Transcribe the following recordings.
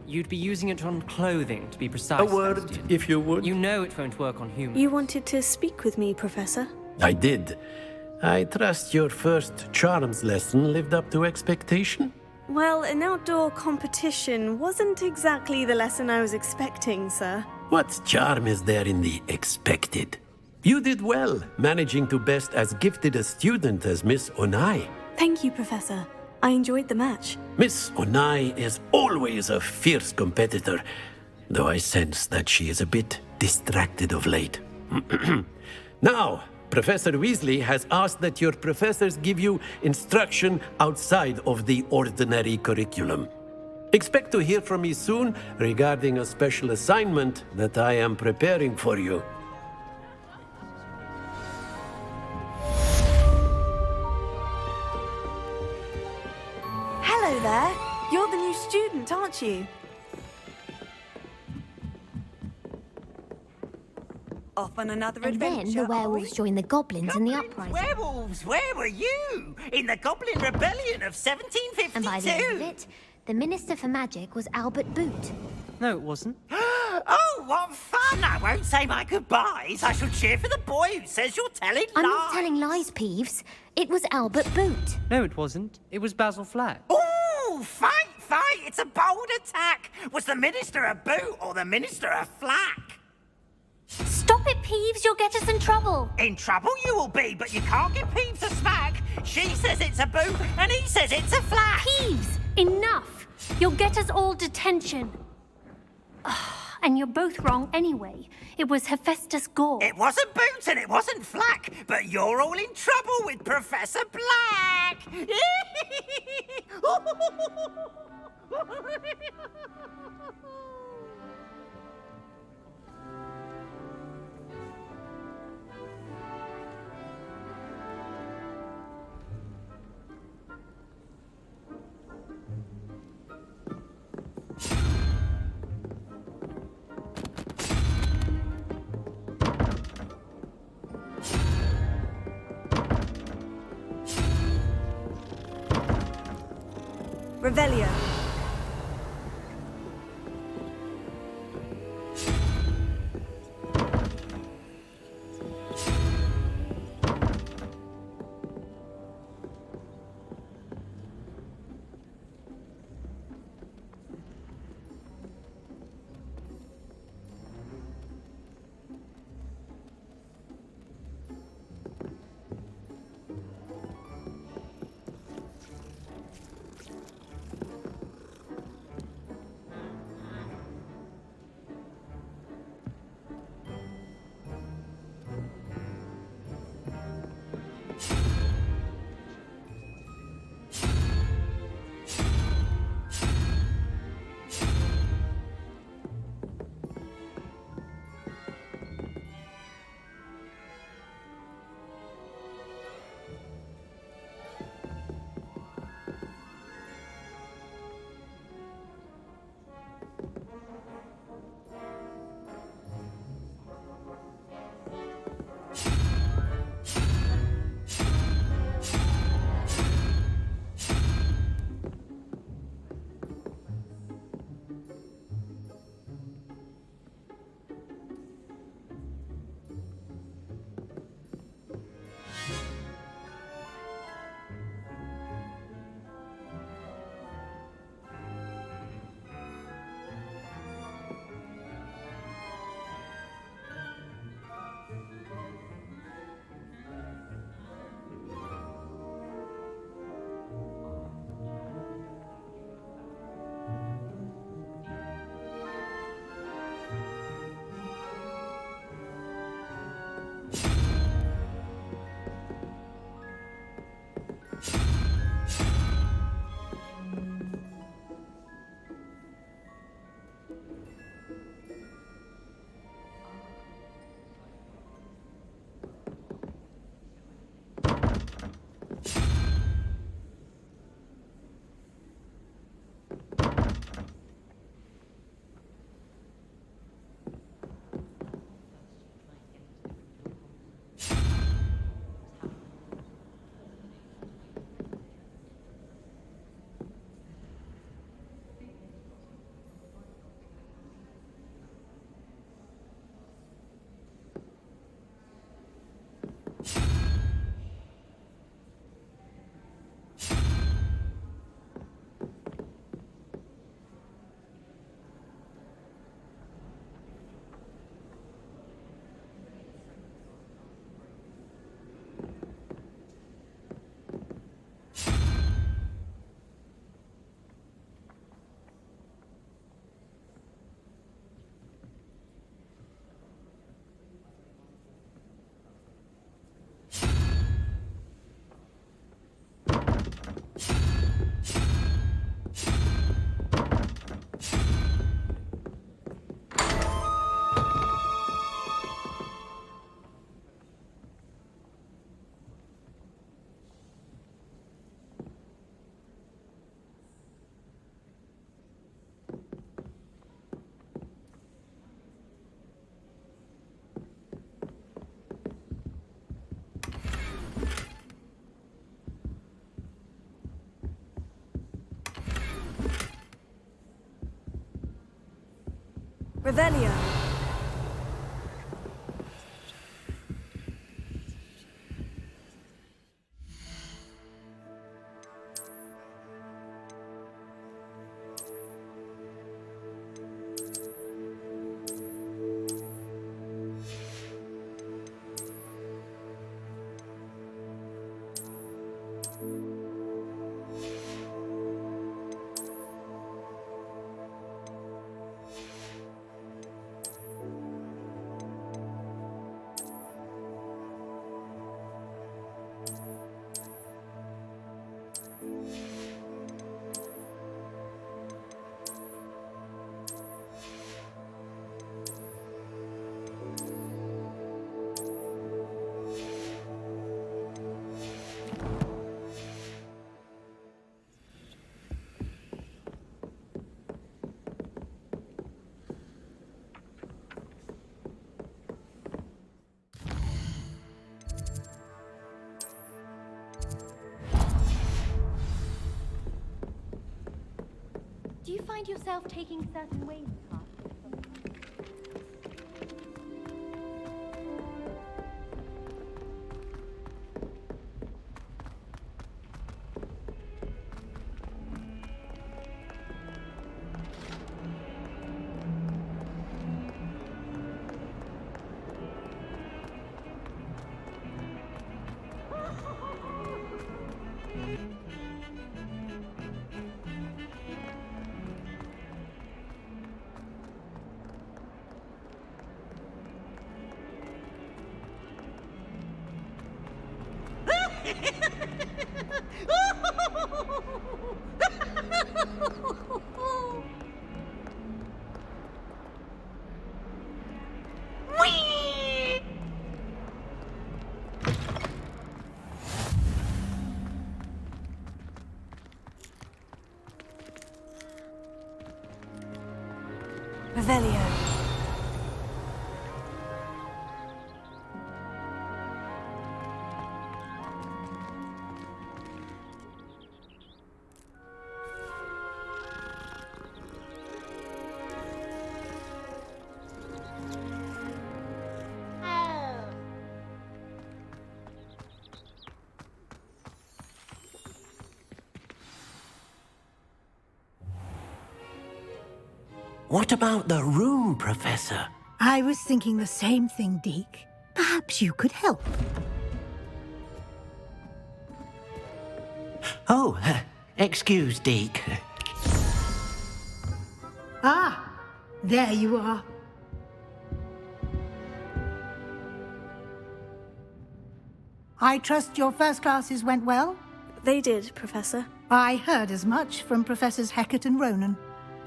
You'd be using it on clothing, to be precise. A word, Sebastian. if you would. You know it won't work on humans. You wanted to speak with me, Professor? I did. I trust your first charms lesson lived up to expectation? Well, an outdoor competition wasn't exactly the lesson I was expecting, sir. What charm is there in the expected? You did well, managing to best as gifted a student as Miss Onai. Thank you, Professor. I enjoyed the match. Miss Onai is always a fierce competitor, though I sense that she is a bit distracted of late. Now, Professor Weasley has asked that your professors give you instruction outside of the ordinary curriculum. Expect to hear from me soon regarding a special assignment that I am preparing for you. Hello there. You're the new student, aren't you? Off on another And then adventure. the werewolves joined the goblins in the uprising. Werewolves, where were you? In the Goblin Rebellion of 1752? And by the end of it, the Minister for Magic was Albert Boot. No, it wasn't. Oh, what fun! I won't say my goodbyes. I shall cheer for the boy who says you're telling lies. I'm not telling lies, Peeves. It was Albert Boot. No, it wasn't. It was Basil Flack. Ooh, fight! It's a bold attack. Was the Minister a boot or the Minister a flack? Stop it, Peeves. You'll get us in trouble. In trouble you will be, but you can't give Peeves a smack. She says it's a boot and he says it's a flack. Peeves, enough! You'll get us all detention. And you're both wrong anyway. It was Hephaestus Gore. It wasn't Boot and it wasn't Flack, but you're all in trouble with Professor Black! Revelio. Revelio. Do you find yourself taking certain ways, Carl? Revelio. What about the room, Professor? I was thinking the same thing, Deke. Perhaps you could help. Oh, excuse, Deke. Ah, there you are. I trust your first classes went well? They did, Professor. I heard as much from Professors Hecat and Ronan.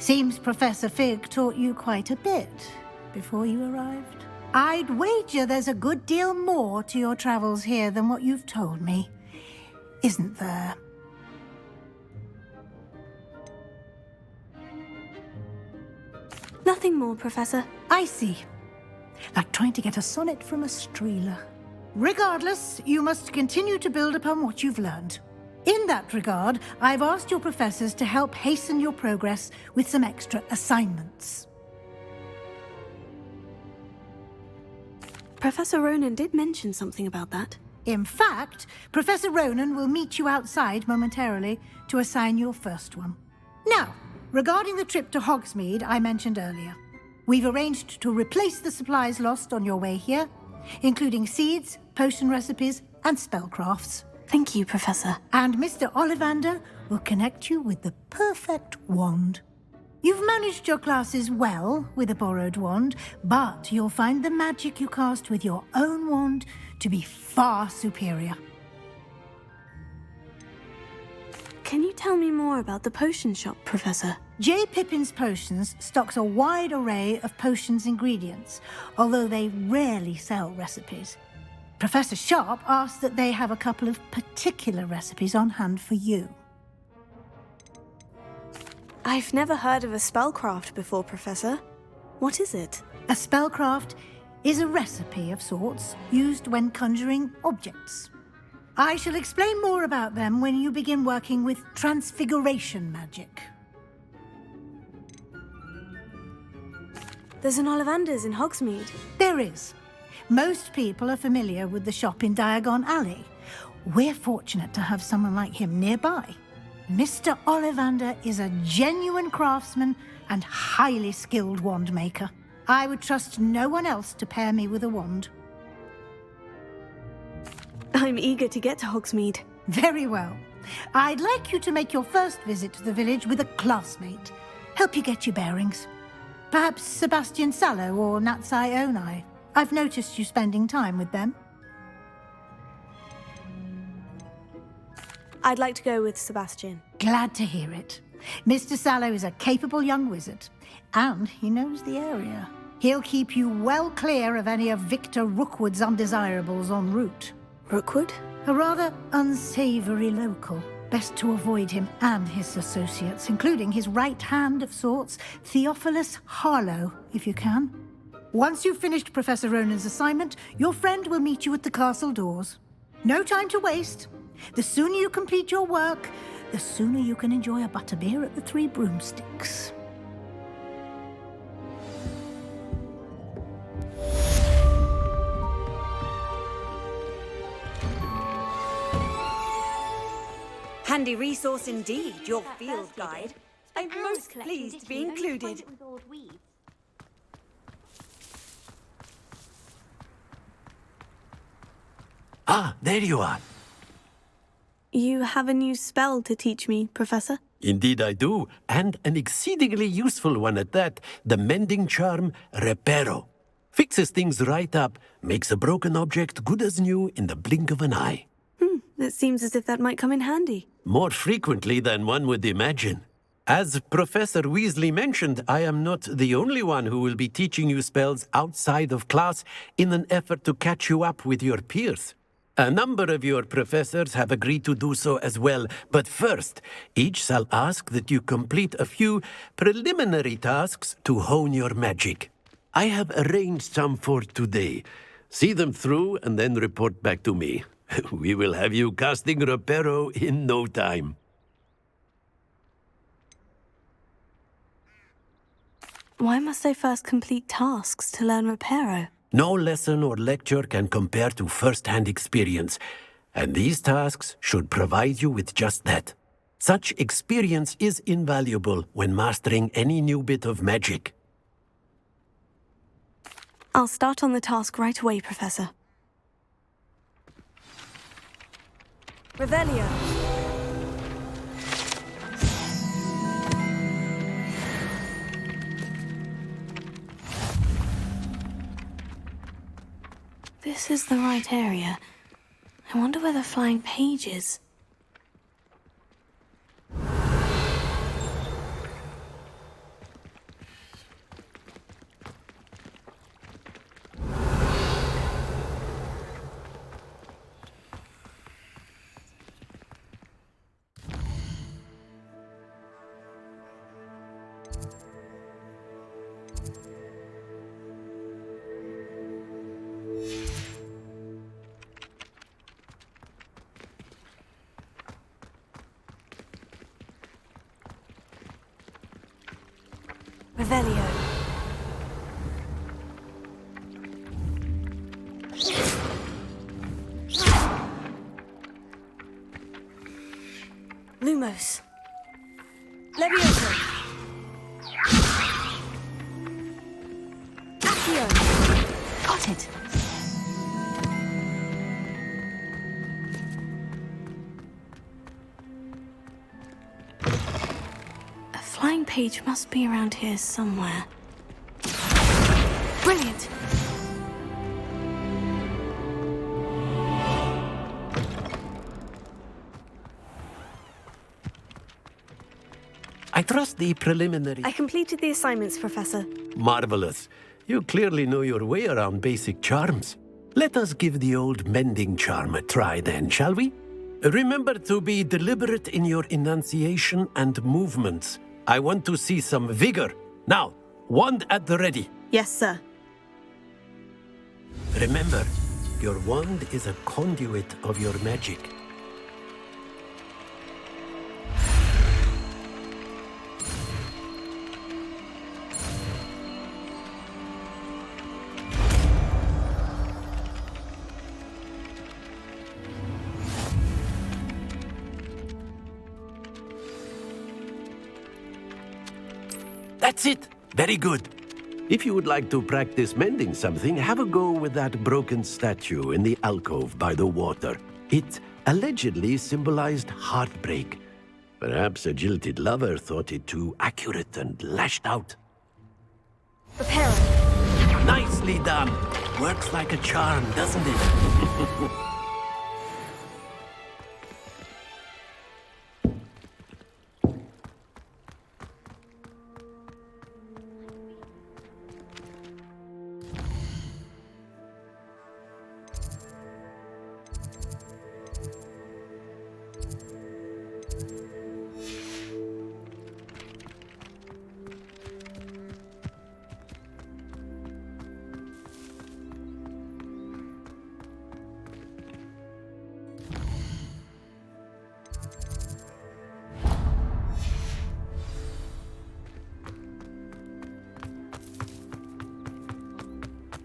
Seems Professor Fig taught you quite a bit before you arrived. I'd wager there's a good deal more to your travels here than what you've told me, isn't there? Nothing more, Professor. I see. Like trying to get a sonnet from a streeler. Regardless, you must continue to build upon what you've learned. In that regard, I've asked your professors to help hasten your progress with some extra assignments. Professor Ronan did mention something about that. In fact, Professor Ronan will meet you outside momentarily to assign your first one. Now, regarding the trip to Hogsmeade I mentioned earlier, we've arranged to replace the supplies lost on your way here, including seeds, potion recipes, and spellcrafts. Thank you, Professor. And Mr. Ollivander will connect you with the perfect wand. You've managed your classes well with a borrowed wand, but you'll find the magic you cast with your own wand to be far superior. Can you tell me more about the potion shop, Professor? J. Pippin's Potions stocks a wide array of potions ingredients, although they rarely sell recipes. Professor Sharp asked that they have a couple of particular recipes on hand for you. I've never heard of a spellcraft before, Professor. What is it? A spellcraft is a recipe of sorts used when conjuring objects. I shall explain more about them when you begin working with transfiguration magic. There's an Ollivander's in Hogsmeade. There is. Most people are familiar with the shop in Diagon Alley. We're fortunate to have someone like him nearby. Mr. Ollivander is a genuine craftsman and highly skilled wand maker. I would trust no one else to pair me with a wand. I'm eager to get to Hogsmeade. Very well. I'd like you to make your first visit to the village with a classmate. Help you get your bearings. Perhaps Sebastian Sallow or Natsai Onai. I've noticed you spending time with them. I'd like to go with Sebastian. Glad to hear it. Mr. Sallow is a capable young wizard, and he knows the area. He'll keep you well clear of any of Victor Rookwood's undesirables en route. Rookwood? A rather unsavory local. Best to avoid him and his associates, including his right hand of sorts, Theophilus Harlow, if you can. Once you've finished Professor Ronan's assignment, your friend will meet you at the castle doors. No time to waste. The sooner you complete your work, the sooner you can enjoy a butterbeer at the Three Broomsticks. Handy resource indeed, your field guide. I'm most pleased to be included. Ah, there you are. You have a new spell to teach me, Professor? Indeed I do, and an exceedingly useful one at that. The mending charm, Reparo. Fixes things right up, makes a broken object good as new in the blink of an eye. It seems as if that might come in handy. More frequently than one would imagine. As Professor Weasley mentioned, I am not the only one who will be teaching you spells outside of class in an effort to catch you up with your peers. A number of your professors have agreed to do so as well, but first, each shall ask that you complete a few preliminary tasks to hone your magic. I have arranged some for today. See them through and then report back to me. We will have you casting Reparo in no time. Why must I first complete tasks to learn Reparo? No lesson or lecture can compare to first-hand experience, and these tasks should provide you with just that. Such experience is invaluable when mastering any new bit of magic. I'll start on the task right away, Professor. Revelio. This is the right area. I wonder where the flying page is. Revelio. Lumos. Levioso. Accio. Got it. A flying page must be around here somewhere. Brilliant. I trust the preliminary... I completed the assignments, Professor. Marvelous. You clearly know your way around basic charms. Let us give the old mending charm a try then, shall we? Remember to be deliberate in your enunciation and movements. I want to see some vigor. Now, wand at the ready. Yes, sir. Remember, your wand is a conduit of your magic. That's it. Very good. If you would like to practice mending something, have a go with that broken statue in the alcove by the water. It allegedly symbolized heartbreak. Perhaps a jilted lover thought it too accurate and lashed out. Repairing. Nicely done. Works like a charm, doesn't it?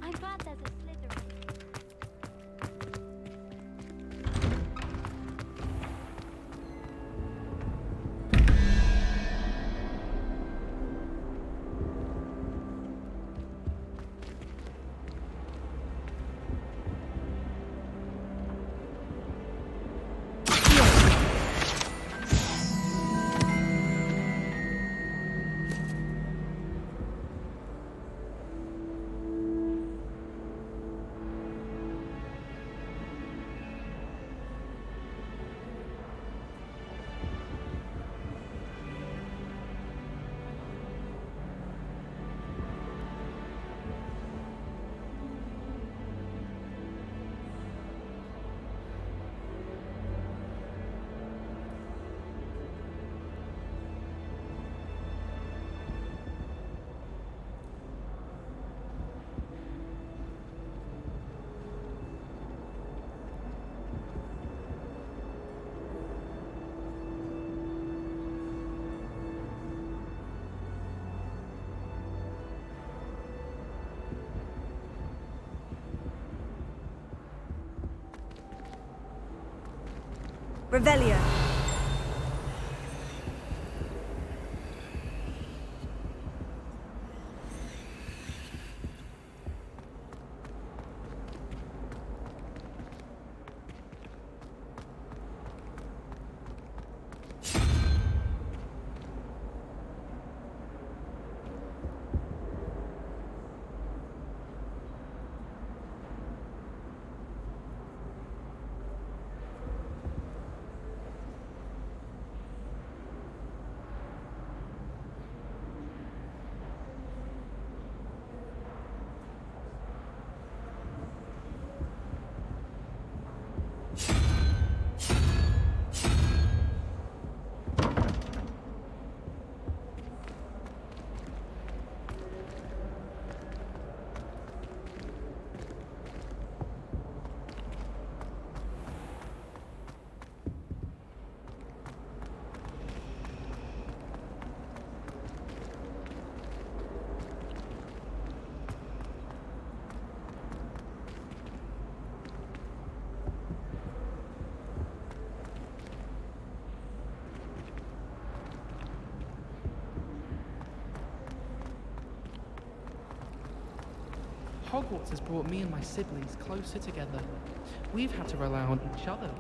I'm glad there's a Slytherin. Revelio. Hogwarts has brought me and my siblings closer together. We've had to rely on each other.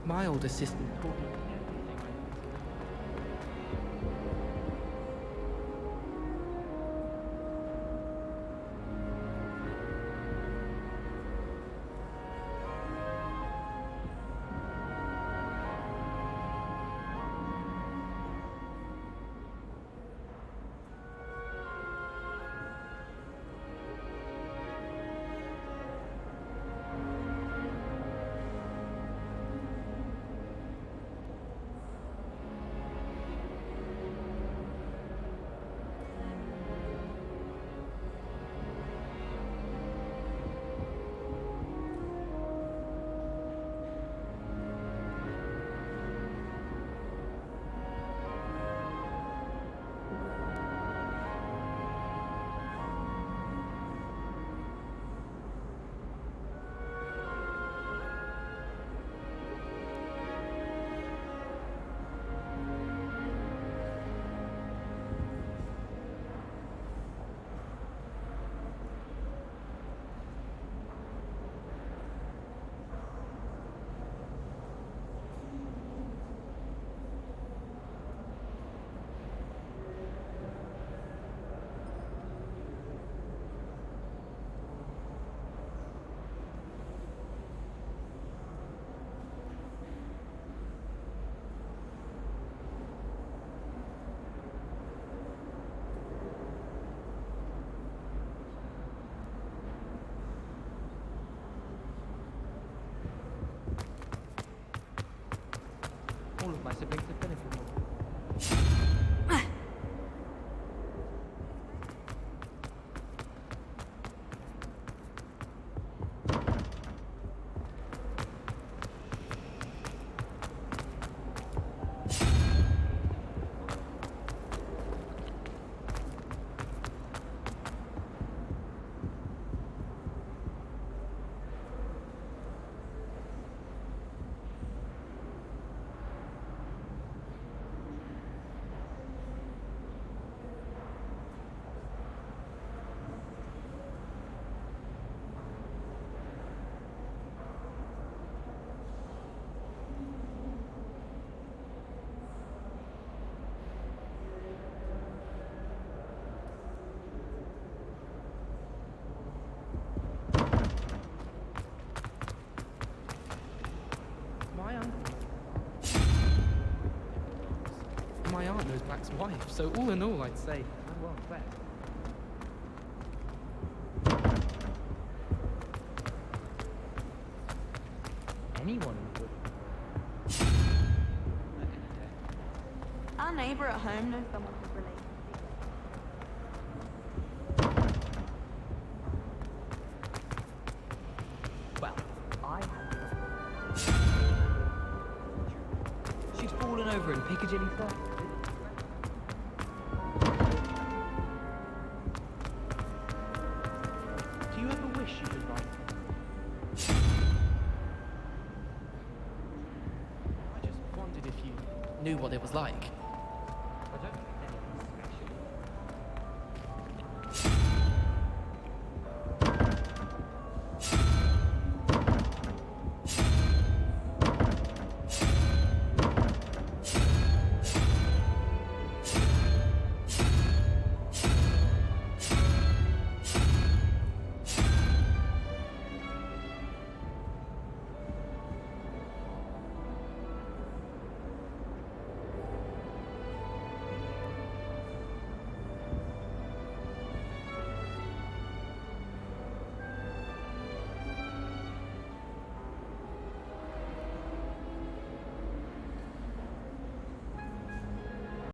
My old assistant taught me everything All of my siblings have benefited. My aunt knows Black's wife, so all in all, I'd say I'm well fed. Anyone would. Our neighbour at home knows someone who's related. Well, she's fallen over in Piccadilly Circus. Do you ever wish you could write? I just wondered if you knew what it was like.